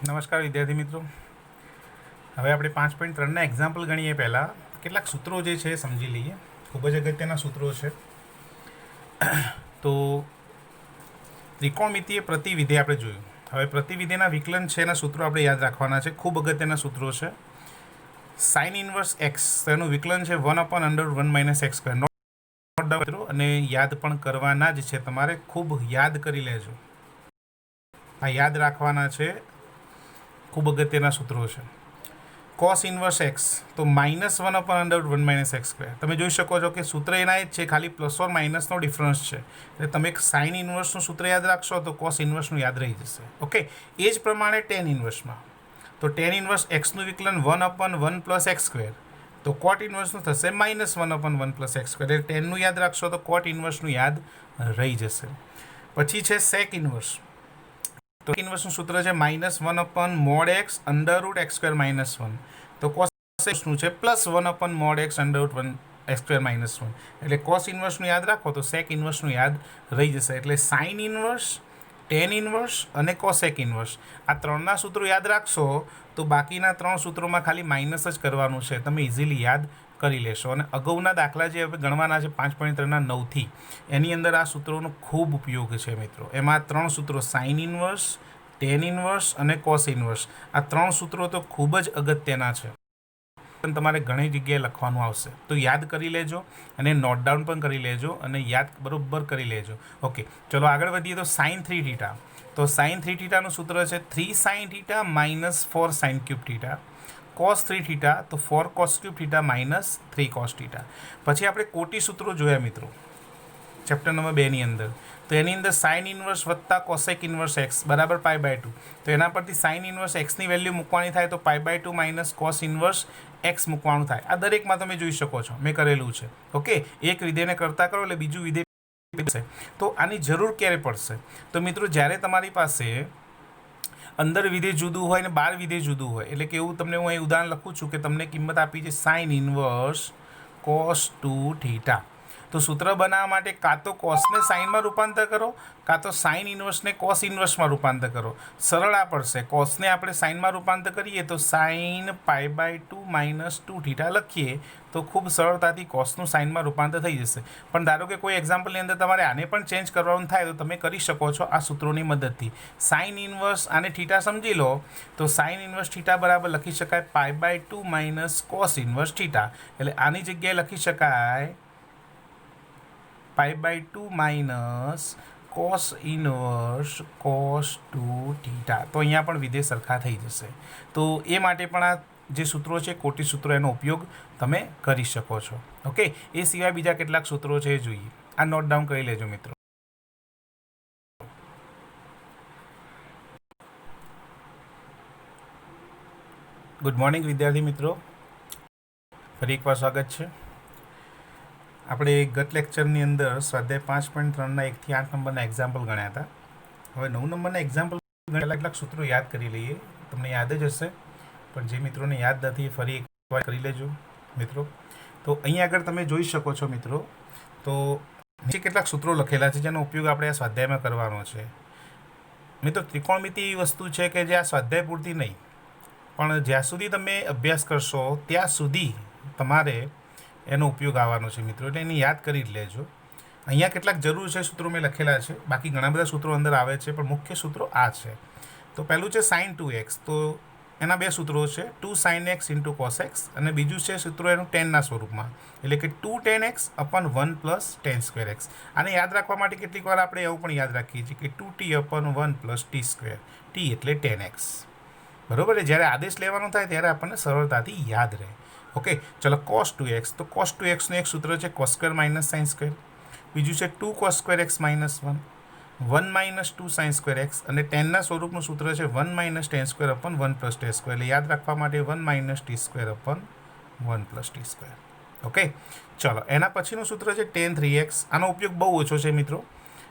નમસ્કાર વિદ્યાર્થી મિત્રો. હવે આપણે 5.3ના એક્ઝામ્પલ ગણીએ પહેલાં કેટલાક સૂત્રો જે છે એ સમજી લઈએ. ખૂબ જ અગત્યના સૂત્રો છે. તો ત્રિકોણમિતિય પ્રતિવિધેય આપણે જોયું. હવે પ્રતિવિધેયના વિકલન છે એના સૂત્રો આપણે યાદ રાખવાના છે. ખૂબ અગત્યના સૂત્રો છે. સાઇન ઇન્વર્સ એક્સ એનું વિકલન છે 1/√1 - x². નોટ ડાઉન અને યાદ પણ કરવાના જ છે. તમારે ખૂબ યાદ કરી લેજો. આ યાદ રાખવાના છે. ખૂબ અગત્યના સૂત્રો છે. કોસ ઇન્વર્સ એક્સ તો -1/√1 - x². તમે જોઈ શકો છો કે સૂત્ર એના જ છે, ખાલી પ્લસ ઓર માઇનસનો ડિફરન્સ છે. એટલે તમે એક સાઇન ઇન્વર્સનું સૂત્ર યાદ રાખશો તો કોસ ઇન્વર્સનું યાદ રહી જશે. ઓકે, એ જ પ્રમાણે ટેન ઇન્વર્સમાં તો ટેન ઇન્વર્સ એક્સનું વિકલન 1/1 + x². તો કોટ ઇન્વર્સનું થશે -1/1 + x². એટલે ટેનનું યાદ રાખશો તો કોટ ઇન્વર્સનું યાદ રહી જશે. પછી છે સેક ઇન્વર્સ. તો ઇન્વર્સનું સૂત્ર છે -1/mod x √x² - 1. તો કોસ ઇન્વર્સનું છે +1/mod x √1 x² - 1. એટલે કોસ ઇન્વર્સનું યાદ રાખો તો સેક ઇન્વર્સનું યાદ રહી જશે. એટલે સાઇન ઇન્વર્સ, ટેન ઇન્વર્સ અને કોસેક ઇન્વર્સ આ ત્રણના સૂત્રો યાદ રાખશો તો બાકીના ત્રણ સૂત્રોમાં ખાલી માઇનસ જ કરવાનું છે. તમે ઇઝીલી યાદ કરી લેશો. અને અગાઉના દાખલા જે હવે ગણવાના છે 5.3ના 9થી, એની અંદર આ સૂત્રોનો ખૂબ ઉપયોગ છે મિત્રો. એમાં ત્રણ સૂત્રો સાઇન ઇન્વર્સ, ટેન ઇન્વર્સ અને કોસ ઇન્વર્સ આ ત્રણ સૂત્રો તો ખૂબ જ અગત્યના છે. પણ તમારે ઘણી જગ્યાએ લખવાનું આવશે તો યાદ કરી લેજો અને નોટ ડાઉન પણ કરી લેજો અને યાદ બરોબર કરી લેજો. ઓકે, ચલો આગળ વધીએ. તો સાઇન 3θ. તો સાઇન 3θનું સૂત્ર છે 3sin θ - 4sin cube θ. કોસ 3θ તો 4cos cube θ - 3cos θ. પછી આપણે કોટી સૂત્રો જોયા મિત્રો ચેપ્ટર નંબર 2ની અંદર. તો એની અંદર સાઇન ઇન્વર્સ વત્તા કોસેક ઇન્વર્સ એક્સ બરાબર π/2. તો એના પરથી સાઇન ઇન્વર્સ એક્સની વેલ્યુ મૂકવાની થાય તો π/2 - કોસ ઇન્વર્સ એક્સ મૂકવાનું થાય. આ દરેકમાં તમે જોઈ શકો છો, મેં કરેલું છે. ઓકે, એક વિધેયને કરતા કરો એટલે બીજું વિધેય. તો આની જરૂર ક્યારે પડશે? તો મિત્રો જ્યારે તમારી પાસે અંદર વિધેય જુદું હોય ને બહાર વિધેય જુદું હોય. એટલે કે એવું તમને હું અહીં ઉદાહરણ લખું છું કે તમને કિંમત આપી છે સાઇન ઇન્વર્સ cos 2θ. તો સૂત્ર બનાવવા માટે કાં તો કોસને સાઇનમાં રૂપાંતર કરો, કાં તો સાઇન ઇન્વર્સને કોસ ઇન્વર્સમાં રૂપાંતર કરો. સરળ આ પડશે. કોસને આપણે સાઇનમાં રૂપાંતર કરીએ તો સાઇન π/2 - 2θ લખીએ તો ખૂબ સરળતાથી કોસનું સાઇનમાં રૂપાંતર થઈ જશે. પણ ધારો કે કોઈ એક્ઝામ્પલની અંદર તમારે આને પણ ચેન્જ કરવાનું થાય તો તમે કરી શકો છો આ સૂત્રોની મદદથી. સાઇન ઇન્વર્સ આને θ સમજી લો તો સાઇન ઇન્વર્સ θ બરાબર લખી શકાય π/2 - કોસ ઇન્વર્સ θ. એટલે આની જગ્યાએ લખી શકાય π/2 - કોસ ઇન્વર્સ cos 2θ. તો અહીંયા પણ વિધેય સરખા થઈ જશે. તો એ માટે પણ આ જે સૂત્રો છે કોટી સૂત્રો એનો ઉપયોગ તમે કરી શકો છો. ઓકે, એ સિવાય બીજા કેટલાક સૂત્રો છે એ જોઈએ. આ નોટ ડાઉન કરી લેજો મિત્રો. ગુડ મોર્નિંગ વિદ્યાર્થી મિત્રો, ફરી એકવાર સ્વાગત છે. આપણે ગત લેક્ચરની અંદર સ્વાધ્યાય 5.3ના 1 થી 8 નંબરના એક્ઝામ્પલ ગણ્યા હતા. હવે 9 નંબરના એક્ઝામ્પલ કેટલાક સૂત્રો યાદ કરી લઈએ. તમને યાદ જ હશે, પણ જે મિત્રોને યાદ નથી ફરી એકવાર કરી લેજો મિત્રો. તો અહીં આગળ તમે જોઈ શકો છો મિત્રો. તો નીચે કેટલાક સૂત્રો લખેલા છે જેનો ઉપયોગ આપણે આ સ્વાધ્યાયમાં કરવાનો છે. મિત્રો ત્રિકોણમિતિ એવી વસ્તુ છે કે જે આ સ્વાધ્યાય પૂરતી નહીં, પણ જ્યાં સુધી તમે અભ્યાસ કરશો ત્યાં સુધી તમારે એનો ઉપયોગ આવવાનો છે મિત્રો. એટલે એને યાદ કરી જ લેજો. અહીંયા કેટલાક જરૂર છે સૂત્રો મેં લખેલા છે, બાકી ઘણા બધા સૂત્રો અંદર આવે છે, પણ મુખ્ય સૂત્રો આ છે. તો પહેલું છે સાઇન 2x. તો એના બે સૂત્રો છે 2sin x × cos x અને બીજું છે સૂત્રો એનું ટેનના સ્વરૂપમાં, એટલે કે 2tan x / 1 + tan² x. આને યાદ રાખવા માટે કેટલીક વાર આપણે એવું પણ યાદ રાખીએ છીએ કે 2t / 1 + t². t એટલે tan x. બરાબર. જ્યારે આદેશ લેવાનો થાય ત્યારે આપણને સરળતાથી યાદ રહે. ઓકે, ચલો cos 2x. તો cos 2xનું એક સૂત્ર છે cos² - sin². બીજું છે 2cos² x - 1 1 - 2sin² x અને ટેનના સ્વરૂપનું સૂત્ર છે 1 - tan² / 1 + t². એટલે યાદ રાખવા માટે 1 - t² / 1 + t². ઓકે, ચલો એના પછીનું સૂત્ર છે tan 3x. આનો ઉપયોગ બહુ ઓછો છે મિત્રો,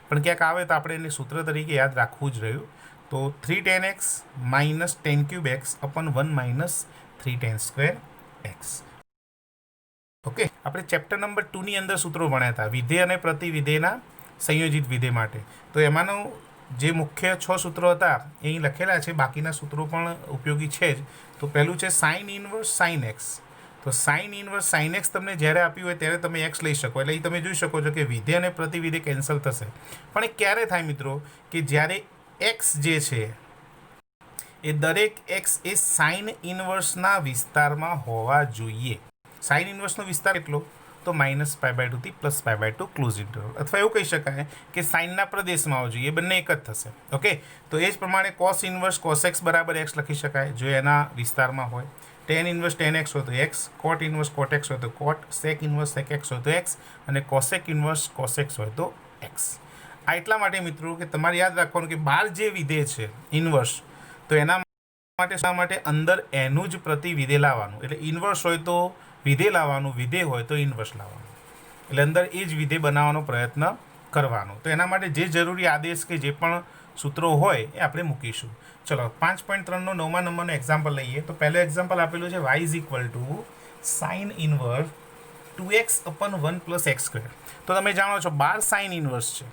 પણ ક્યાંક આવે તો આપણે એને સૂત્ર તરીકે યાદ રાખવું જ રહ્યું. તો 3tan x - tan³ x / 1 - 3tan² x. Okay, આપણે ચેપ્ટર નંબર 2ની અંદર સૂત્રો ભણ્યા હતા વિધેય અને પ્રતિવિધેયના સંયોજિત વિધેય માટે. તો એમાંનું જે મુખ્ય 6 સૂત્રો હતા એ અહીં લખેલા છે, બાકીના સૂત્રો પણ ઉપયોગી છે જ. તો પહેલું છે સાઇન ઇનવર્સ સાઇન એક્સ. તો સાઇન ઇનવર્સ સાઇન એક્સ તમને જ્યારે આપ્યું હોય ત્યારે તમે એક્સ લઈ શકો, એટલે એ તમે જોઈ શકો છો કે વિધેય અને પ્રતિવિધેય કેન્સલ થશે. પણ એ ક્યારે થાય મિત્રો? કે જ્યારે એક્સ જે છે એ દરેક એક્સ એ સાઇન ઇનવર્સના વિસ્તારમાં હોવા જોઈએ. સાઇન ઇનવર્સનો વિસ્તાર કેટલો? તો -π/2 થી +π/2 ક્લોઝ ઇન્ટરવલ. અથવા એવું કહી શકાય કે સાઇનના પ્રદેશમાં આવવો જોઈએ, એ બંને એક જ થશે. ઓકે, તો એ જ પ્રમાણે કોસ ઇનવર્સ કોસ એક્સ બરાબર એક્સ લખી શકાય જો એના વિસ્તારમાં હોય. ટેન ઇનવર્સ ટેન એક્સ હોય તો એક્સ, કોટ ઇનવર્સ કોટ એક્સ હોય તો કોટ, સેક ઇનવર્સ સેક એક્સ હોય તો એક્સ, અને કોસેક ઇનવર્સ કોસ એક્સ હોય તો એક્સ. આ એટલા માટે મિત્રો કે તમારે યાદ રાખવાનું કે 12 જે વિધેય છે ઇનવર્સ, તો એના માટે શા માટે અંદર એનું જ પ્રતિવિધેય લાવવાનું. એટલે ઇનવર્સ હોય તો વિધેય લાવવાનું, વિધેય હોય તો ઇનવર્સ લાવવાનું. એટલે અંદર એ જ વિધેય બનાવવાનો પ્રયત્ન કરવાનો. તો એના માટે જે જરૂરી આદેશ કે જે પણ સૂત્રો હોય એ આપણે મૂકીશું. ચલો 5.3નો 9મા નંબરનો એક્ઝામ્પલ લઈએ. તો પહેલું એક્ઝામ્પલ આપેલું છે y = sine inverse 2x/1 + x². તો તમે જાણો છો 12 સાઇન ઇનવર્સ છે,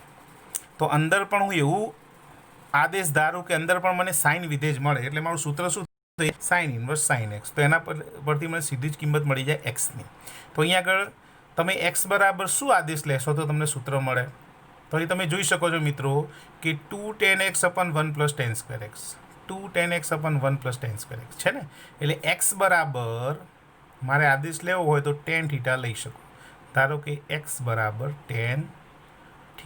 તો અંદર પણ હું એવું આદેશ ધારું કે અંદર પણ મને સાઇન વિધેય જ મળે, એટલે મારું સૂત્ર શું થાય? Sine inverse sine x. તો એના પરથી મને સીધી જ કિંમત મળી જાય એક્સની. તો અહીંયા આગળ તમે એક્સ બરાબર શું આદેશ લેશો તો તમને સૂત્ર મળે? તો અહીં તમે જોઈ શકો છો મિત્રો કે 2 tan x/1 + tan² x, 2 tan x/1 + tan² x છે ને. એટલે એક્સ બરાબર મારે આદેશ લેવો હોય તો tan θ લઈ શકો. ધારો કે એક્સ બરાબર tan θ.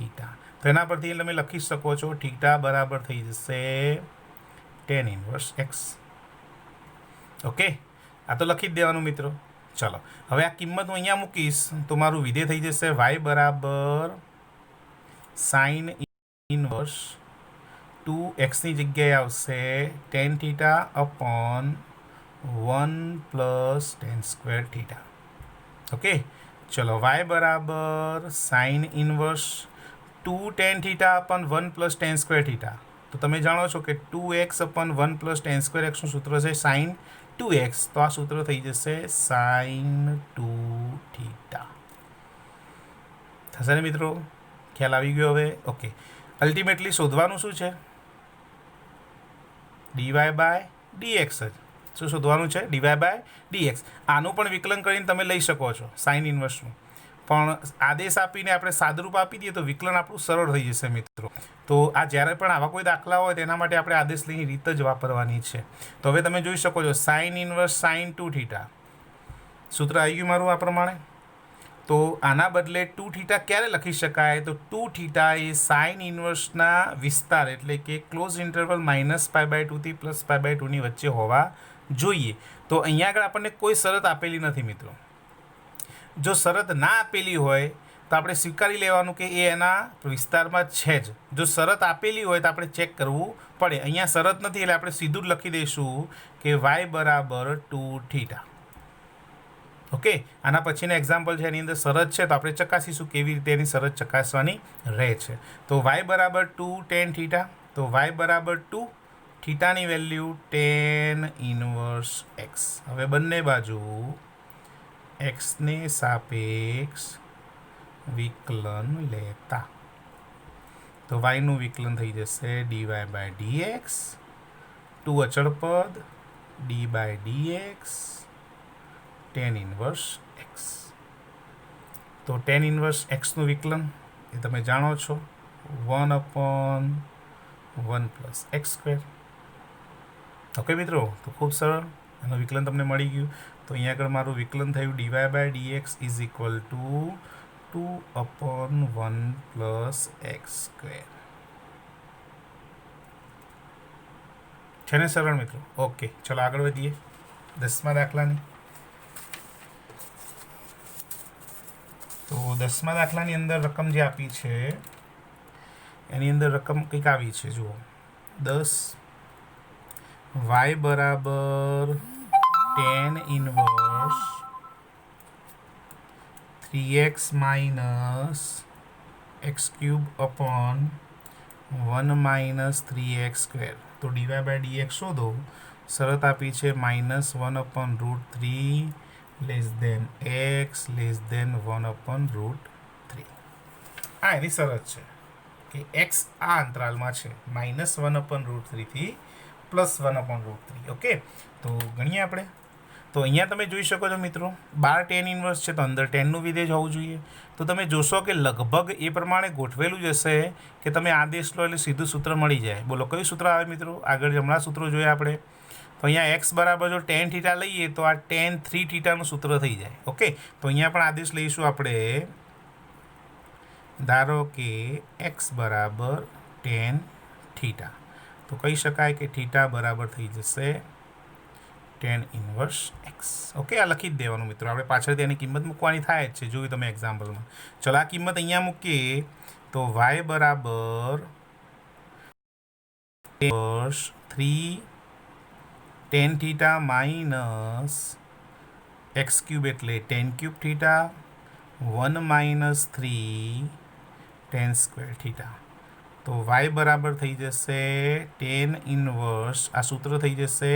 તો એના પરથી તમે લખી શકો છો θ બરાબર થઈ જશે tan ઇનવર્સ એક્સ. ઓકે, આ તો લખી જ દેવાનું મિત્રો. ચલો હવે આ કિંમત હું અહીંયા મૂકીશ તો મારું વિધેય થઈ જશે y બરાબર સાઇન ઇનવર્સ 2x ની જગ્યાએ આવશે tan θ/1 + tan²θ. ઓકે, ચલો y બરાબર સાઇન ઇનવર્સ 2 tan θ/1 + tan²θ. તો તમે જાણો છો કે 2x/1 + tan² x નું સૂત્ર છે સાઇન 2x. તો આ સૂત્ર થઈ જશે સાઇન 2θ. થશે ને મિત્રો? ખ્યાલ આવી ગયો હવે? ઓકે, અલ્ટિમેટલી શોધવાનું શું છે? dy/dx જ. શું શોધવાનું છે? dy/dx. આનું પણ વિકલન કરીને તમે લઈ શકો છો સાઇન ઇનવર્સનું, પણ આદેશ આપીને આપણે સાદરૂપ આપી દઈએ તો વિકલન આપણું સરળ થઈ જશે મિત્રો. તો આ જ્યારે પણ આવા કોઈ દાખલા હોય તેના માટે આપણે આદેશ લઈને રીત જ વાપરવાની છે. તો હવે તમે જોઈ શકો છો સાઇન ઇનવર્સ સાઇન 2θ. સૂત્ર આવી ગયું મારું આ પ્રમાણે. તો આના બદલે 2θ ક્યારે લખી શકાય? તો 2θ એ સાઇન ઇનવર્સના વિસ્તાર એટલે કે ક્લોઝ ઇન્ટરવલ -π/2 થી +π/2 ની વચ્ચે હોવા જોઈએ. તો અહીંયા આગળ આપણને કોઈ શરત આપેલી નથી મિત્રો. જો શરત ના આપેલી હોય તો આપણે સ્વીકારી લેવાનું કે એ એના વિસ્તારમાં છે જ. જો શરત આપેલી હોય તો આપણે ચેક કરવું પડે. અહીંયા શરત નથી એટલે આપણે સીધું જ લખી દઈશું કે y બરાબર 2θ. ઓકે, આના પછીના એક્ઝામ્પલ છે એની અંદર શરત છે, તો આપણે ચકાસીશું કેવી રીતે એની શરત ચકાસવાની રહે છે. તો y બરાબર 2 tan θ. તો y બરાબર 2, θની વેલ્યુ tan ઇનવર્સ x. હવે બંને બાજુ એક્સને સાપેક્ષ વિકલન લેતા તો yનું વિકલન થઈ જશે dy/dx, 2 અચળ પદ, d/dx tan ઇનવર્સ x. તો tan ઇનવર્સ xનું વિકલન એ તમે જાણો છો 1/1 + x². ઓકે મિત્રો, તો ખૂબ સરળ એનું વિકલન તમને મળી ગયું. તો અહીંયા આગળ મારું વિકલન થયું dy/dx = 2/1 + x². છે ને સરળ મિત્રો? ઓકે, ચલો આગળ વધીએ 10મા દાખલાની. તો 10મા દાખલાની અંદર રકમ જે આપી છે એની અંદર રકમ કંઈક આવી છે. જુઓ 10 y બરાબર tan inverse 3x - x³ / 1 - 3x². તો dy/dx શોધો. શરત આપી છે -1/√3 x <1/√3. આ એની શરત છે. કે એક્સ આ અંતરાલમાં છે -1/√3 થી +1/√3. ઓકે, તો ગણીએ આપણે. તો અહીંયા તમે જોઈ શકો છો મિત્રો, 12 tan ઇન્વર્સ છે તો અંદર 10નું વિધેય હોવું જોઈએ. તો તમે જોશો કે લગભગ એ પ્રમાણે ગોઠવેલું જ હશે કે તમે આદેશ લો એટલે સીધું સૂત્ર મળી જાય. બોલો કયું સૂત્ર આવે મિત્રો? આગળ હમણાં સૂત્રો જોયા આપણે. તો અહીંયા એક્સ બરાબર જો tan θ લઈએ તો આ tan 3θ નું સૂત્ર થઈ જાય. ઓકે, તો અહીંયા પણ આદેશ લઈશું આપણે. ધારો કે એક્સ બરાબર tan θ, તો કહી શકાય કે θ બરાબર થઈ જશે tan ઇન્વર્સ એક્સ. ઓકે, આ લખી જ દેવાનું મિત્રો, આપણે પાછળ તેની કિંમત મૂકવાની થાય જ છે, જોયું તમે એક્ઝામ્પલમાં. ચલો આ કિંમત અહીંયા મૂકીએ તો વાય બરાબર 3 tan θ માઇનસ એક્સ ક્યુબ એટલે tan cube θ 1 minus 3 tan square θ. તો વાય બરાબર થઈ જશે tan ઇન્વર્સ, આ સૂત્ર થઈ જશે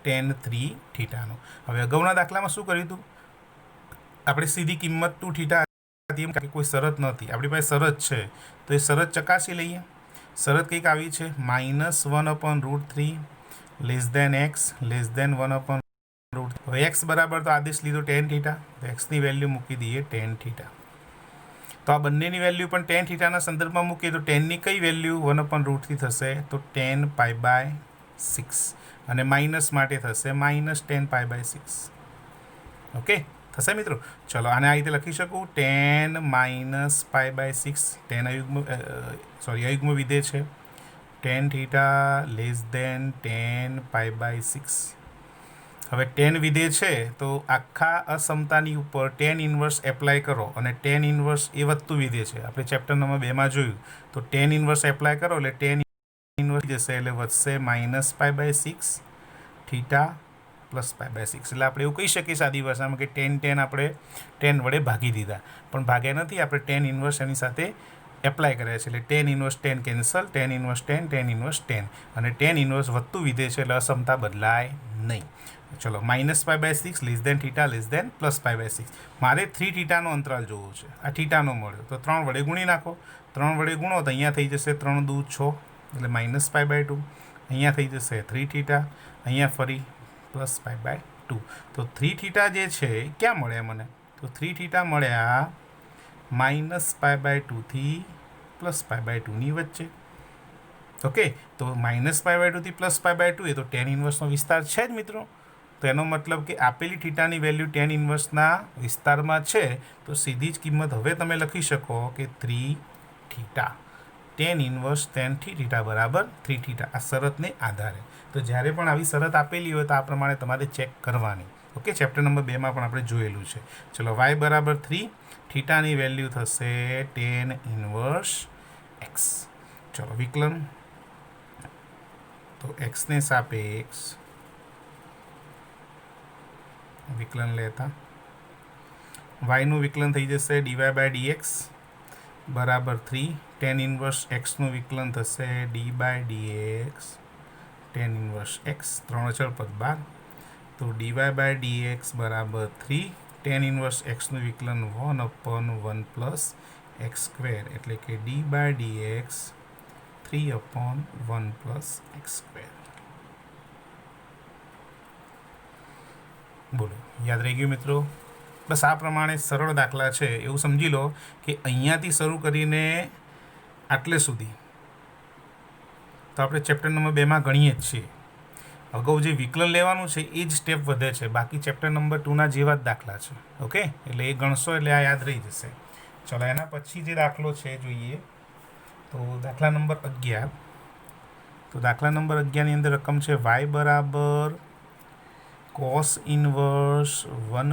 tan 3θ નું. હવે અગાઉના દાખલામાં શું કર્યું હતું? આપણે સીધી કિંમત 2θ હતી, કે કોઈ શરત નહોતી. આપણી પાસે શરત છે તો એ શરત ચકાસી લઈએ. શરત કંઈક આવી છે, -1/√3 x <1/√3. હવે એક્સ બરાબર તો આદેશ લીધો tan θ, તો એક્સની વેલ્યુ મૂકી દઈએ tan θ. તો આ બંનેની વેલ્યુ પણ tan θના સંદર્ભમાં મૂકીએ તો ટેનની કઈ વેલ્યુ 1/√3 થશે? તો tan π/6, અને માઇનસ માટે થશે -tan π/6. ઓકે, થશે મિત્રો? ચલો આને આ રીતે લખી શકું, tan -π/6. tan અયુગ્મ વિધેય છે. tan θ tan π/6. હવે tan વિધેય છે તો આખા અસમતાની ઉપર tan ઇન્વર્સ એપ્લાય કરો, અને tan ઇન્વર્સ એ વધતું વિધેય છે. આપણે ચેપ્ટર નંબર 2માં જોયું. તો tan ઇન્વર્સ એપ્લાય કરો એટલે tan ઇન્વર્સ જશે, એટલે વધશે -π/6 θ +π/6. એટલે આપણે એવું કહી શકીએ સાદી ભાષામાં કે tan આપણે tan વડે ભાગી દીધા, પણ ભાગ્યા નથી, આપણે tan ઇન્વર્સ એની સાથે એપ્લાય કર્યા છે. એટલે tan inverse tan cancel, tan inverse tan અને tan ઇન્વર્સ વધતું વિધેય છે એટલે અસમતા બદલાય નહીં. ચલો, -π/6 θ +π/6. મારે 3θ નો અંતરાલ જોવો છે. આ θનો મળ્યો તો 3 વડે ગુણી નાખો. 3 વડે ગુણો તો અહીંયા થઈ જશે 3 દુ 6, એટલે -π/2. અહીંયા થઈ જશે 3θ, અહીંયા ફરી +π/2. તો 3θ જે છે ક્યાં મળ્યા મને? તો 3θ મળ્યા -π/2 થી +π/2 ની વચ્ચે. ઓકે, તો -π/2 થી +π/2 એ તો tan ઇન્વર્સનો વિસ્તાર છે જ મિત્રો. તો એનો મતલબ કે આપેલી θની વેલ્યુ tan ઇન્વર્સના વિસ્તારમાં છે, તો સીધી જ કિંમત હવે તમે લખી શકો કે 3θ. tan ઇન્વર્સ tan 3θ બરાબર 3θ, આ શરતને આધારે. તો જ્યારે પણ આવી શરત આપેલી હોય તો આ પ્રમાણે તમારે ચેક કરવાની. ઓકે, ચેપ્ટર નંબર 2માં પણ આપણે જોયેલું છે. ચલો, y બરાબર 3, θની વેલ્યુ થશે tan ઇન્વર્સ એક્સ. ચલો વિકલન, તો એક્સને સાપેક્ષ વિકલન લેતા વાયનું વિકલન થઈ જશે dy/dx બરાબર 3. tan ઇન્વર્સ એક્સનું વિકલન થશે d/dx tan ઇન્વર્સ એક્સ, 3 અચળ પદ બાદ. તો dy/dx બરાબર 3. tan ઇન્વર્સ એક્સનું વિકલન 1/1 + x², એટલે કે d/dx 3/1 + x². બોલો, યાદ રહી ગયું મિત્રો? બસ આ પ્રમાણે સરળ દાખલા છે. એવું સમજી લો કે અહીંયાથી શરૂ કરીને આટલે સુધી તો આપણે ચેપ્ટર નંબર 2માં ગણીએ જ છીએ. અગાઉ જે વિકલન લેવાનું છે એ જ સ્ટેપ વધે છે, બાકી ચેપ્ટર નંબર 2ના જેવા જ દાખલા છે. ઓકે, એટલે એ ગણશો એટલે આ યાદ રહી જશે. ચલો, એના પછી જે દાખલો છે જોઈએ તો દાખલા નંબર 11. તો દાખલા નંબર 11ની અંદર રકમ છે y બરાબર cos ઇન્વર્સ 1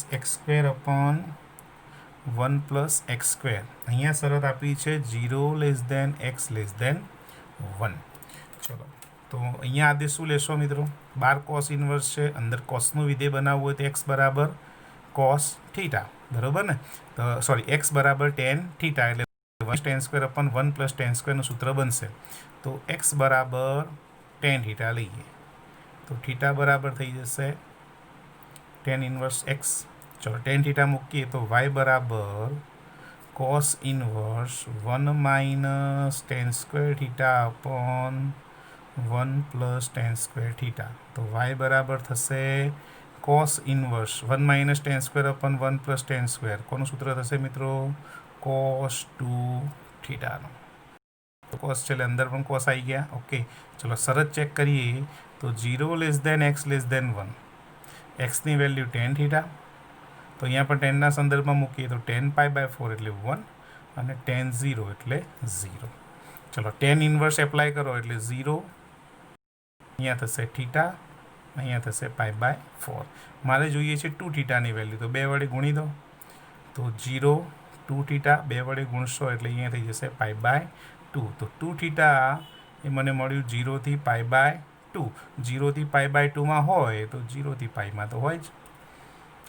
- x²/1 + x². અહીંયા શરત આપી છે 0 < x < 1. ચલો, તો અહીંયા આદેશ શું લેશો મિત્રો? 12 cos ઇન્વર્સ છે, અંદર cosનું વિધેય બનાવવું હોય તો x બરાબર cos θ, બરાબર ને? તો સોરી, x બરાબર tan θ, એટલે tan²/1 + tan² નું સૂત્ર બનશે. તો x બરાબર tan θ લઈએ તો θ બરાબર થઈ જશે tan ઇન્વર્સ x. ચલો, tan θ મૂકીએ તો y બરાબર cos inverse 1 minus tan square theta upon 1 plus tan square theta. तो y બરાબર થશે cos inverse 1 minus tan square upon 1 plus tan square. કોનું સૂત્ર થશે મિત્રો? cos 2 થીટાનું. તો cos છે એટલે અંદર પણ cos આવી ગયા. ઓકે, ચલો શરત ચેક કરીએ તો 0 less than x less than 1. એક્સની વેલ્યુ tan થીટા, તો અહીંયા પણ ટેનના સંદર્ભમાં મૂકીએ તો tan π/4 એટલે 1 અને tan 0 એટલે 0. ચલો tan ઇન્વર્સ એપ્લાય કરો એટલે 0, અહીંયા થશે થીટા, અહીંયા થશે π/4. મારે જોઈએ છે 2 થીટાની વેલ્યુ, તો 2 વડે ગુણી દો તો 0 2 થીટા 2 વડે ગુણશો એટલે અહીંયા થઈ જશે π/2. તો 2 થીટા એ મને મળ્યું 0 થી π/2. 0 થી π/2માં હોય તો 0 થી πમાં તો હોય જ.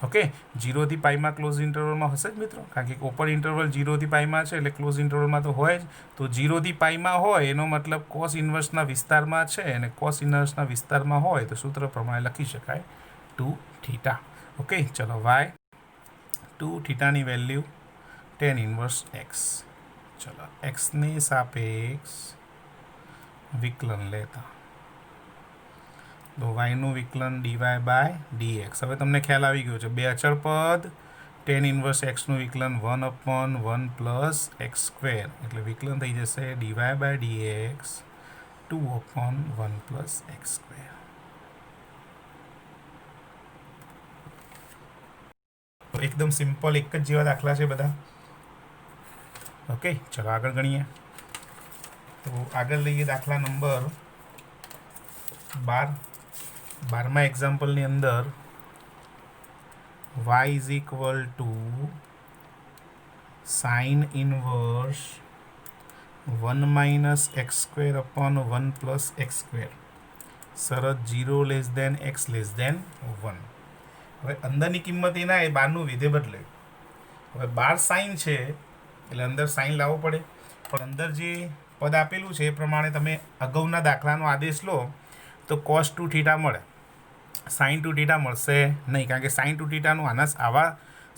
ઓકે, 0 થી πમાં ક્લોઝ ઇન્ટરવલમાં હશે જ મિત્રો, કારણ કે ઓપન ઇન્ટરવલ 0 થી πમાં છે એટલે ક્લોઝ ઇન્ટરવલમાં તો હોય જ. તો 0 થી πમાં હોય એનો મતલબ કોસ ઇન્વર્સના વિસ્તારમાં છે, અને કોસ ઇન્વર્સના વિસ્તારમાં હોય તો સૂત્ર પ્રમાણે લખી શકાય 2 થીટા. ઓકે, ચલો y 2 થીટાની વેલ્યુ tan ઇન્વર્સ x. ચલો એક્સની સાપેક્ષ વિકલન લેતા તો વાયનું વિકલન dy/dx. હવે તમને ખ્યાલ આવી ગયો છે, બે અચળ પદ tan ઇન્વર્સ એક્સનું વિકલન 1/1 પ્લસ એક્સ સ્ક્વેર, એટલે વિકલન થઈ જશે dy/dx 2/1 પ્લસ એક્સ સ્ક્વેર. એકદમ સિમ્પલ, એક જ જેવા દાખલા છે બધા. ઓકે, ચલો આગળ ગણીએ. તો આગળ લઈએ દાખલા નંબર 12. 12મા એક્ઝામ્પલની અંદર y is equal to sine inverse 1 minus x square upon 1 plus x square. શરત 0 less than x less than 1. હવે અંદરની કિંમત એના એ 12નું વિધેય બદલે. હવે 12 સાઇન છે એટલે અંદર સાઇન લાવવો પડે, પણ અંદર જે પદ આપેલું છે એ પ્રમાણે તમે અગાઉના દાખલાનો આદેશ લો તો cos 2 થીટા મળે, sin 2 થીટા મળશે નહીં, કારણ કે sin 2 થીટાનું આવા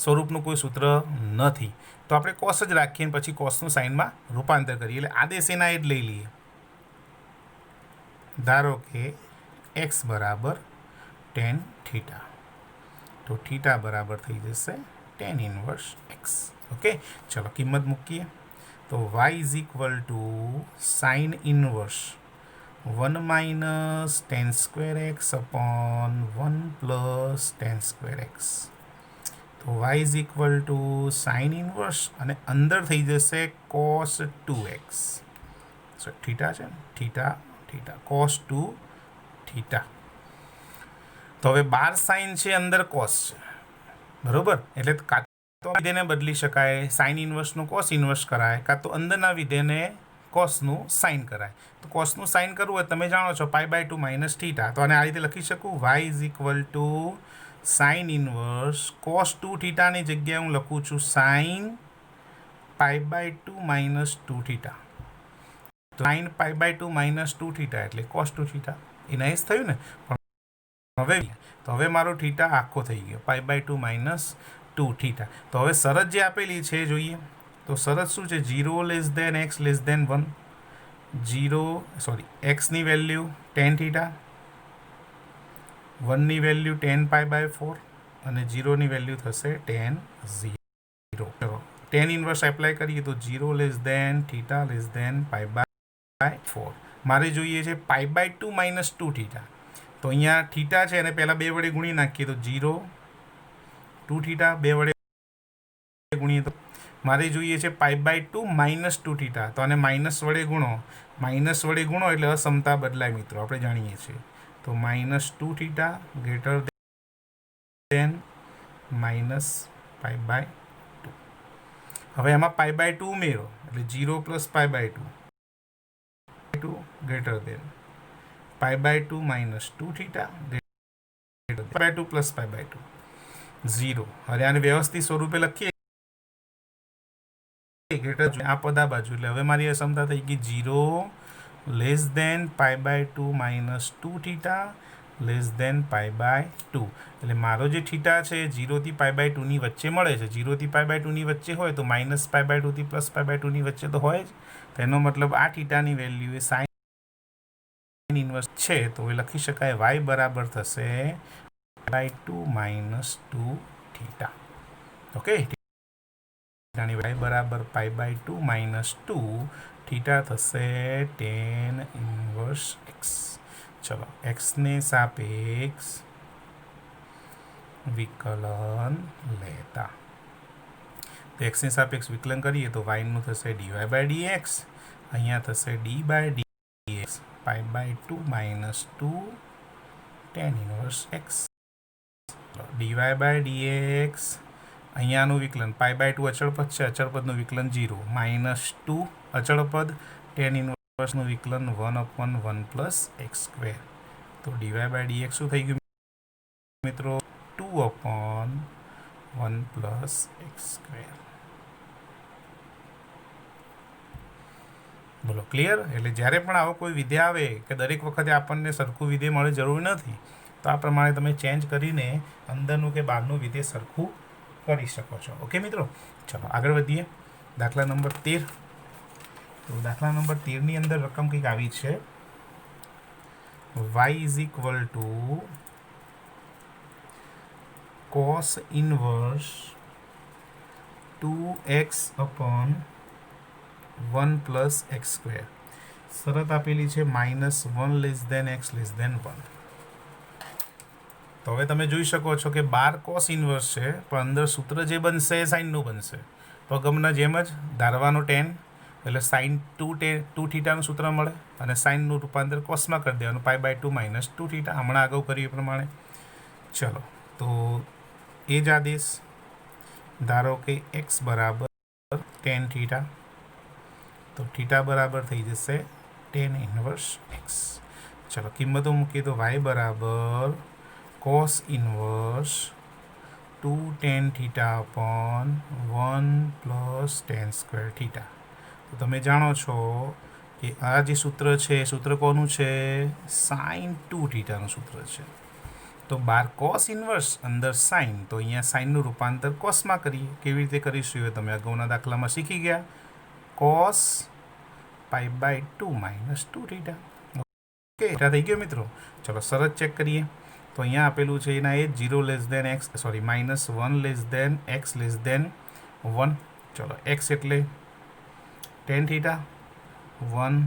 સ્વરૂપનું કોઈ સૂત્ર નથી. તો આપણે cos જ રાખીએ અને પછી cosનું સાઇનમાં રૂપાંતર કરીએ, એટલે આદેશ એના એ જ લઈ લઈએ. ધારો કે x બરાબર tan થીટા, તો થીટા બરાબર થઈ જશે tan ઇન્વર્સ x. ઓકે, ચલો કિંમત મૂકીએ તો y is equal to sine inverse 1 minus tan square x upon 1 plus tan square x. તો y is equal to sine inverse અને અંદર થઈ જશે cos 2x. સો થીટા છે ને, થીટા થીટા cos 2 થીટા. તો હવે 12 સાઇન છે, અંદર cos છે, બરોબર. એટલે કાં તો વિધેયને બદલી શકાય, સાઇન ઇન્વર્સનું કોસ ઇન્વર્સ કરાય, કાં તો અંદરના વિધેયને કોસનું સાઇન કરાય. તો કોસનું સાઇન કરવું હોય તમે જાણો છો π/2 માઇનસ થીટા, તો આને આ રીતે લખી શકું y is equal to sine inverse cos 2 થીટાની જગ્યાએ હું લખું છું sine π/2 minus 2 theta. Sine π/2 minus 2 theta એટલે cos 2 થીટા. એ નાઇસ થયું ને. પણ હવે મારો થીટા આખો થઈ ગયો π/2 માઇનસ 2 થીટા. તો હવે શરત જે આપેલી છે જોઈએ, તો શરત શું છે? 0 less than x less than 1. એક્સની વેલ્યુ tan થીટા, 1ની વેલ્યુ tan π/4 અને 0ની વેલ્યુ થશે tan 0. ચલો tan ઇન્વર્સ એપ્લાય કરીએ તો 0 less than theta less than π/4. મારે જોઈએ છે π/2 માઇનસ 2 થીટા. તો અહીંયા થીટા છે અને પહેલાં 2 વડે ગુણી નાખીએ તો 0 2 થીટા 2 વડે ગુણીએ તો મારે જોઈએ છે π/2 માઇનસ 2 થીટા. તો આને માઇનસ વડે ગુણો એટલે અસમતા બદલાય મિત્રો, આપણે જાણીએ છીએ. તો -2 થીટા ગ્રેટર દેન -π/2. હવે એમાં π/2 ઉમેરો એટલે 0 plus π/2 greater than π/2 minus 2 theta π/2 plus π/2 0. હવે આને વ્યવસ્થિત સ્વરૂપે લખીએ ગ્રેટર, આ પદ આ બાજુ, એટલે હવે મારી અસમતા થઈ ગઈ 0 less than π/2 minus 2 theta less than π/2 એટલે મારો જે થીટા છે 0 થી π/2 ની વચ્ચે મળે છે. 0 થી π/2 ની વચ્ચે હોય તો -π/2 થી +π/2 ની વચ્ચે તો હોય જ. તેનો મતલબ આ થીટાની વેલ્યુ એ સાઇન ઇન્વર્સ છે, તો એ લખી શકાય y બરાબર થશે π/2 - 2 થીટા. ઓકે, y બરાબર π/2 - 2 થીટા થશે tan ઇન્વર્સ x. ચલો, x ને સાપેક્ષ વિકલન લેતા, તો x ની સાપેક્ષ વિકલન કરીએ તો y નું થશે dy/dx, અહીંયા થશે d/dx π/2 - 2 tan inverse x. dy/dx અહીંયાનું વિકલન π/2 અચળ પદ છે, અચળ પદનું વિકલન 0 -2 અચળ પદ, tan ઇન્વર્સનું વિકલન 1/1 + x². તો dy/dx શું થઈ ગયું મિત્રો? 2/1 + x². બોલો, ક્લિયર? એટલે જ્યારે પણ આવો કોઈ વિધેય આવે કે દરેક વખતે આપણને સરખું વિધેય મળે જરૂરી નથી, તો આ પ્રમાણે તમે ચેન્જ કરીને અંદરનું કે બહારનું વિધેય સરખું કરી શકો છો. ઓકે મિત્રો, ચલો આગળ વધીએ. દાખલા નંબર 13. તો દાખલા નંબર 13ની અંદર રકમ કંઈક આવી છે, y = cos inverse 2x/1 + x². શરત આપેલી છે -1 x <1. તો હવે તમે જોઈ શકો છો કે 12 cos ઇન્વર્સ છે, પણ અંદર સૂત્ર જે બનશે એ સાઇનનું બનશે. તો ગમના જેમ જ ધારવાનો tan, એટલે sin 2 થીટાનું સૂત્ર મળે, અને સાઇનનું રૂપાંતર કોસમાં કરી દેવાનું π/2 - 2 થીટા, હમણાં અગાઉ કર્યું એ પ્રમાણે. ચલો, તો એ જ આદેશ ધારો કે x બરાબર tan થીટા, તો થીટા બરાબર થઈ જશે tan ઇન્વર્સ x. ચલો, કિંમતો મૂકીએ તો y બરાબર cos inverse 2 tan θ/1 + tan² theta. તો તમે જાણો છો કે આ જે સૂત્ર છે એ સૂત્ર કોનું છે? sin 2 થીટાનું સૂત્ર છે. તો 12 cos ઇન્વર્સ, અંદર સાઇન, તો અહીંયા સાઇનનું રૂપાંતર કોસમાં કરીએ. કેવી રીતે કરીશું એ તમે અગાઉના દાખલામાં શીખી ગયા. cos π/2 - 2 theta. ઓકે, થીટા થઈ ગયો મિત્રો. ચલો, શરત ચેક કરીએ. તો અહીંયા આપેલું છે એના એ -1 x < 1. ચલો, x એટલે tan થીટા, 1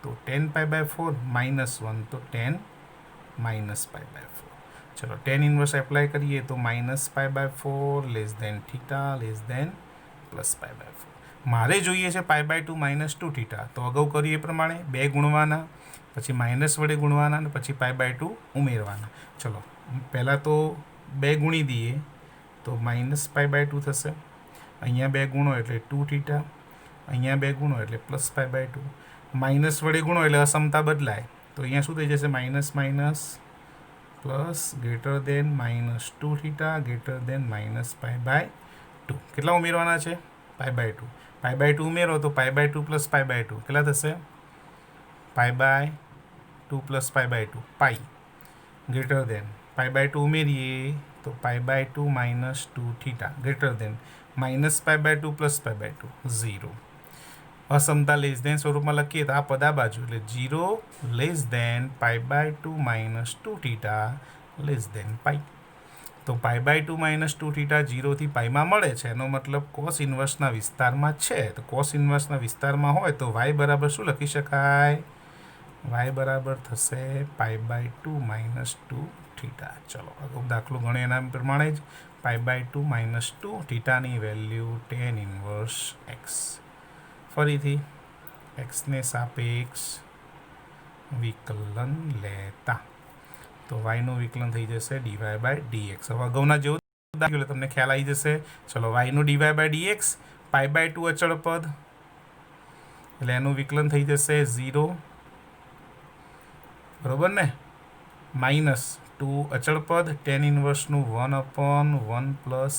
તો tan π/4, -1 તો tan -π/4. ચલો, tan ઇન્વર્સ એપ્લાય કરીએ તો -π/4 θ +π/4. મારે જોઈએ છે π/2 - 2 થીટા, તો અગાઉ કરીએ એ પ્રમાણે 2 ગુણવાના, પછી માઇનસ વડે ગુણવાના, અને પછી π/2 ઉમેરવાના. ચલો, પહેલાં તો 2 ગુણી દઈએ તો -π/2 થશે. અહીંયા 2 ગુણો એટલે 2 થીટા, અહીંયા 2 ગુણો એટલે +π/2. માઇનસ વડે ગુણો એટલે અસમતા બદલાય, તો અહીંયા શું થઈ જશે? Minus minus plus greater than -2 theta greater than -π/2. કેટલા ઉમેરવાના છે? π/2. π/2 ઉમેરો તો π/2 + π/2 કેટલા થશે? π/2 + π/2 પાઈ ગ્રેટર દેન π/2 ઉમેરીએ તો π/2 - 2 થીટા ગ્રેટર દેન -π/2 + π/2 0. અસમતા લેસ દેન સ્વરૂપમાં લખીએ તો આ પદ આ બાજુ, એટલે 0 < π/2 - 2 થીટા π. તો π/2 - 2 થીટા 0 થી પાઈમાં મળે છે, એનો મતલબ કોસ ઇન્વર્સના વિસ્તારમાં છે. તો કોસ ઇન્વર્સના વિસ્તારમાં હોય તો y બરાબર શું લખી શકાય? y બરાબર થશે π/2 - 2 થીટા. ચલો, દાખલો ગણે એના પ્રમાણે જ π/2 - 2 થીટાની વેલ્યુ tan ઇન્વર્સ x. ફરીથી x ને સાપેક્ષ વિકલન લેતા, તો yનું વિકલન થઈ જશે dy/dx. હવે અગાઉના જેવું એટલે તમને ખ્યાલ આવી જશે. ચલો, yનું dy/dx, π/2 અચળ પદ, એટલે એનું વિકલન થઈ જશે 0, બરોબર ને, -2 અચળ પદ, tan ઇન્વર્સનું 1/1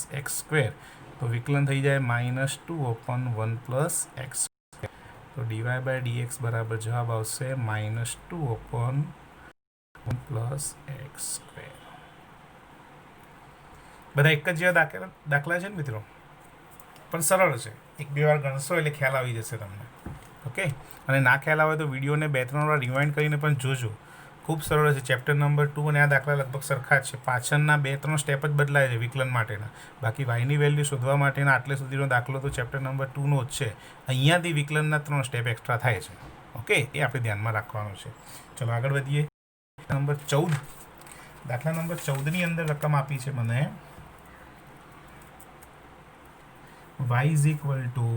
+ x², તો વિકલન થઈ જાય -2/1 + x². તો dy/dx બરાબર જવાબ આવશે -2/1 પ્લસ એક્સ સ્ક્વેર. બધા એક જ જેવા દાખલા છે ને મિત્રો, પણ સરળ છે. એક બે વાર ગણશો એટલે ખ્યાલ આવી જશે તમને. ઓકે, અને ના ખ્યાલ આવે તો વિડીયોને 2-3 વાર રિવાઇન્ડ કરીને પણ જોજો. ખૂબ સરળ છે. ચેપ્ટર નંબર 2 અને આ દાખલા લગભગ સરખા જ છે. પાછળના 2-3 સ્ટેપ જ બદલાય છે વિકલન માટેના. બાકી વાયની વેલ્યુ શોધવા માટેના આટલે સુધીનો દાખલો તો ચેપ્ટર નંબર 2નો જ છે. અહીંયાથી વિકલનના 3 સ્ટેપ એક્સ્ટ્રા થાય છે. ઓકે, એ આપણે ધ્યાનમાં રાખવાનું છે. ચલો આગળ વધીએ. નંબર 14. દાખલા નંબર 14ની અંદર રકમ આપી છે મને y is equal to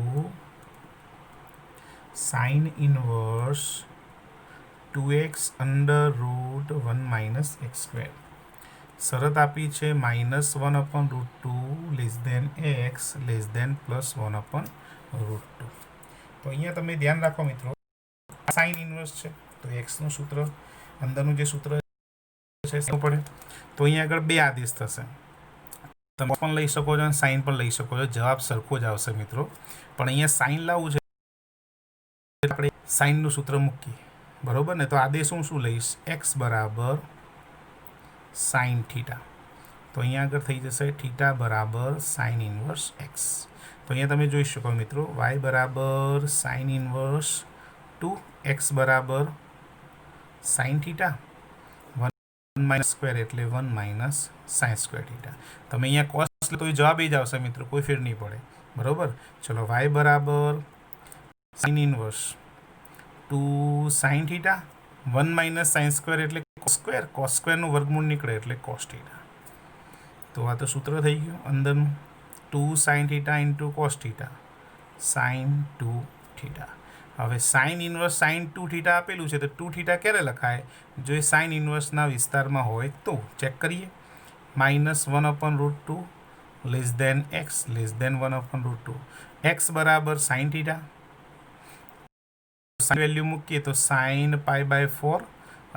sine inverse 2x under root 1 minus x square. શરત આપી છે -1/√2 less than x less than +1/√2. તો અહીંયા તમે ધ્યાન રાખો મિત્રો, સાઇન ઇનવર્સ છે તો એક્સનું સૂત્ર, અંદરનું જે સૂત્ર છે પડે. તો અહીંયા આગળ બે આદેશ થશે. તમે પણ લઈ શકો છો અને સાઇન પણ લઈ શકો છો. જવાબ સરખો જ આવશે મિત્રો. પણ અહીંયા સાઇન લાવવું છે, આપણે સાઇનનું સૂત્ર મૂકીએ, બરોબર ને. તો આદેશ હું શું લઈશ? એક્સ બરાબર સાઇન થીટા. તો અહીંયા આગળ થઈ જશે થીટા બરાબર સાઇન ઇનવર્સ એક્સ. તો અહીંયા તમે જોઈ શકો મિત્રો, વાય બરાબર સાઇન ઇનવર્સ 2x બરાબર સાઇન થીટા 1 માઇનસ સ્ક્વેર એટલે 1 માઇનસ સાઇન સ્ક્વેર થીટા. તમે અહીંયા કોસ લે તો એ જવાબ જ આવશે મિત્રો, કોઈ ફેર નહીં પડે, બરોબર. ચલો, વાય બરાબર sine inverse 2 sine theta 1 minus sine square એટલે કોસ સ્ક્વેરનું વર્ગમૂળ નીકળે એટલે કોસ થીટા. તો આ તો સૂત્ર થઈ ગયું અંદરનું. 2 sine theta into cos theta sign 2 theta. હવે સાઇન ઇનવર્સ સાઇન 2 થીટા આપેલું છે તો 2 થીટા ક્યારે લખાય? જો એ સાઇન ઇનવર્સના વિસ્તારમાં હોય તો. ચેક કરીએ. -1/√2 less than x less than 1/√2. X બરાબર સાઇન થીટા, સાઇન વેલ્યુ મૂકીએ તો સાઇન π/4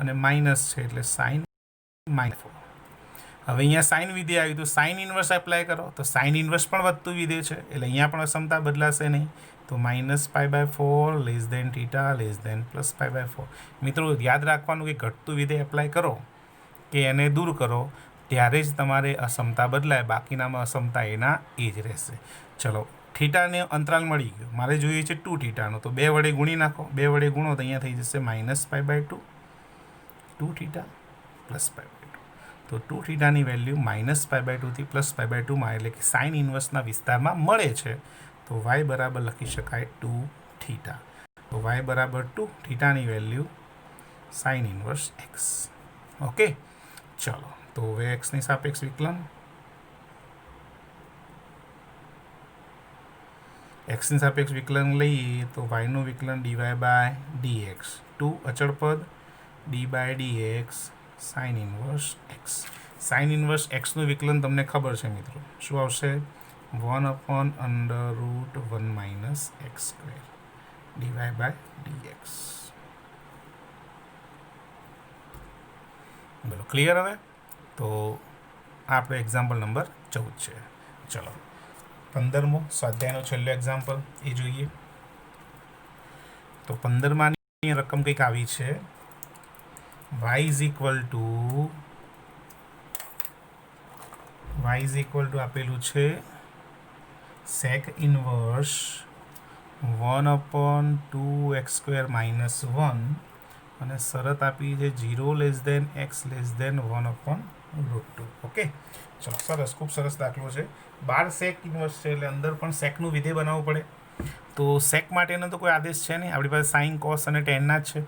અને માઇનસ છે એટલે સાઇન -4. હવે અહીંયા સાઇન વિધેય આવ્યું તો સાઇન ઇનવર્સ એપ્લાય કરો તો સાઇન ઇનવર્સ પણ વધતું વિધેય છે એટલે અહીંયા પણ અસમતા બદલાશે નહીં. તો -π/4 less than theta less than +π/4. મિત્રો યાદ રાખવાનું કે ઘટતું વિધેય એપ્લાય કરો કે એને દૂર કરો ત્યારે જ તમારે અસમતા બદલાય, બાકીનામાં અસમતા એના એ જ રહેશે. ચલો, થીટાને અંતરાલ મળી ગયો, મારે જોઈએ છે 2 થીટાનો, તો 2 વડે ગુણી નાખો. 2 વડે ગુણો તો અહીંયા થઈ જશે -π/2 2 થીટા +π/2. તો 2 થીટાની વેલ્યુ -π/2 થી +π/2માં એટલે કે સાઇન ઇનવર્સના વિસ્તારમાં મળે છે. તો y બરાબર લખી શકાય 2 થીટા. તો y બરાબર 2 થીટાની value sine inverse x. Okay, ચલો. તો હવે એક્સની સાપેક્ષ વિકલન, એક્સની સાપેક્ષ વિકલન લઈએ તો વાયનું વિકલન dy/dx 2 અચળ પદ d/dx sine inverse x. Sine inverse એક્સનું વિકલન તમને ખબર છે મિત્રો, શું આવશે? 1/√1 માઇનસ એક્સ સ્ક્વેર dy/dx. બોલો, ક્લિયર? હવે તો આપણે એક્ઝામ્પલ નંબર 14 છે. ચલો, 15મો સ્વાધ્યાયનો છેલ્લો એક્ઝામ્પલ એ જોઈએ. તો 15માની રકમ કંઈક આવી છે. y ઇઝ ઇક્વલ ટુ આપેલું છે sec ઇનવર્સ 1/2x² - 1 અને શરત આપી છે 0 less than x less than 1/√2. Okay, ચલો, સરસ, ખૂબ સરસ દાખલો છે. 12 સેક ઇનવર્સ છે એટલે અંદર પણ સેકનું વિધેય બનાવવું પડે. તો સેક માટેનો તો કોઈ આદેશ છે નહીં, આપણી પાસે સાઇન કોસ અને ટેનના જ છે.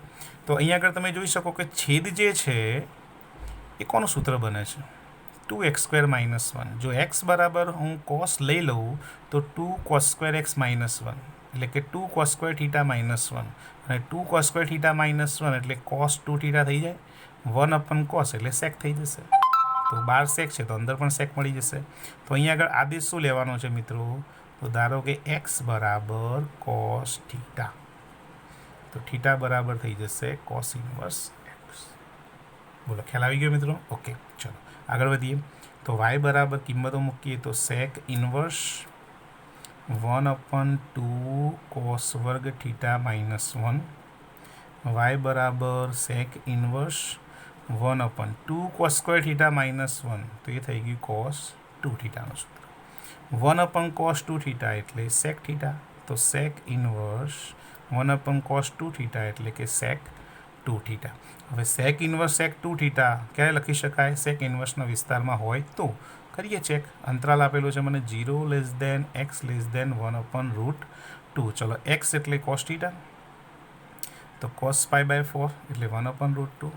તો અહીંયા આગળ તમે જોઈ શકો કે છેદ જે છે એ કોનું સૂત્ર બને છે? 2x² - 1. જો x બરાબર હું કોસ લઈ લઉં તો 2cos² x - 1 એટલે કે 2cos² θ - 1 અને 2cos² θ - 1 એટલે cos 2 θ થઈ જાય. 1/cos એટલે સેક થઈ જશે. તો 12 સેક છે તો અંદર પણ સેક મળી જશે. તો અહીંયા આગળ આદેશ શું લેવાનો છે મિત્રો? તો ધારો કે x બરાબર cos θ, તો θ બરાબર થઈ જશે cos ઇનવર્સ x. બોલો, ખ્યાલ આવી ગયો મિત્રો? ઓકે, ચલો આગળ વધીએ. તો y બરાબર કિંમતો મૂકીએ તો sec ઇનવર્સ 1/2 cos વર્ગ θ - 1, y બરાબર sec inverse 1/2 cos square theta -1, તો એ થઈ ગયું cos 2 થીટાનું સૂત્ર. 1/cos 2 થીટા એટલે sec થીટા, તો sec ઇન્વર્સ 1/cos 2 થીટા એટલે કે sec 2 થીટા. હવે sec ઇન્વર્સ sec 2 થીટા ક્યારે લખી શકાય? sec ઇન્વર્સના વિસ્તારમાં હોય તો કરીએ ચેક. અંતરાલ આપેલો છે મને 0 x <1/√2. ચલો x એટલે cos થીટા, તો cos π/4 એટલે 1/√2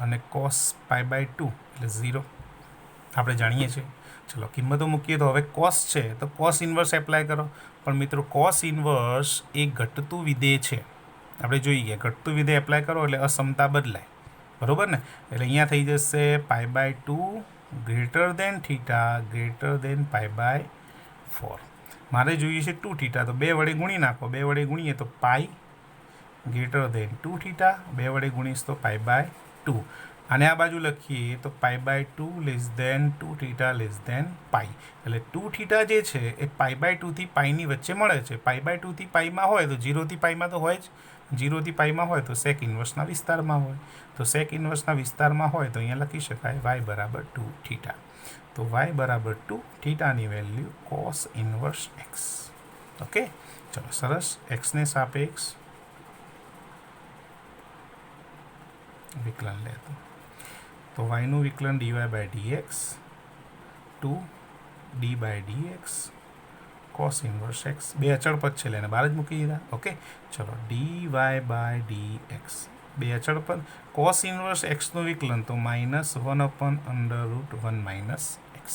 અને cos π/2 એટલે 0 આપણે જાણીએ છીએ. ચલો કિંમતો મૂકીએ તો હવે cos છે તો cos ઇન્વર્સ એપ્લાય કરો. પણ મિત્રો cos ઇન્વર્સ એ ઘટતું વિધેય છે, આપણે જોઈ ગયા. ઘટતું વિધેય એપ્લાય કરો એટલે અસમતા બદલાય, બરાબર ને? એટલે અહીંયા થઈ જશે π/2 greater than theta greater than π/4. મારે જોઈએ છે 2 થીટા, તો 2 વડે ગુણી નાખો. 2 વડે ગુણીએ તો પાઈ ગ્રેટર દેન 2 થીટા, 2 વડે ગુણીશ તો π/2. અને આ બાજુ લખીએ તો π/2 <2 થીટા π. એટલે 2 થીટા જે છે એ π/2 થી પાઈની વચ્ચે મળે છે. π/2 થી પાઈમાં હોય તો 0 થી પાઈમાં તો હોય જ. 0 થી પાઈમાં હોય તો sec ઇન્વર્સના વિસ્તારમાં હોય. તો sec ઇન્વર્સના વિસ્તારમાં હોય તો અહીંયા લખી શકાય y = 2 થીટા. તો y = 2 થીટાની value cos inverse x. Okay, ચલો સરસ. એક્સને સાપેક્ષ વિકલન લેતો, તો yનું વિકલન dy/dx 2 d/dx cos inverse x. બે અચળ પદ છે, એને બહાર જ મૂકી દીધા. ઓકે, ચલો dy/dx બે અચળ પદ. cos ઇન્વર્સ xનું વિકલન તો -1/√1 - x².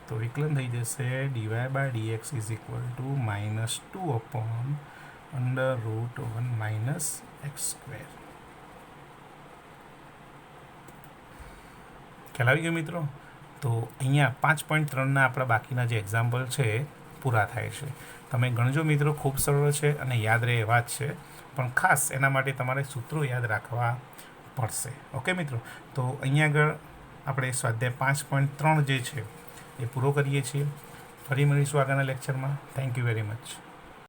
તો વિકલન થઈ જશે dy/dx = -2/√1 - x². ખ્યાલ આવી ગયો મિત્રો? તો અહીંયા 5.3ના આપણા બાકીના જે એક્ઝામ્પલ છે પૂરા થાય છે. તમે ગણજો મિત્રો, ખૂબ સરળ છે અને યાદ રહે એવા જ છે. પણ ખાસ એના માટે તમારે સૂત્રો યાદ રાખવા પડશે. ઓકે મિત્રો, તો અહીંયા આગળ આપણે સ્વાધ્યાય 5.3 જે છે એ પૂરો કરીએ છીએ. ફરી મળીશું આગળના લેક્ચરમાં. Thank you very much.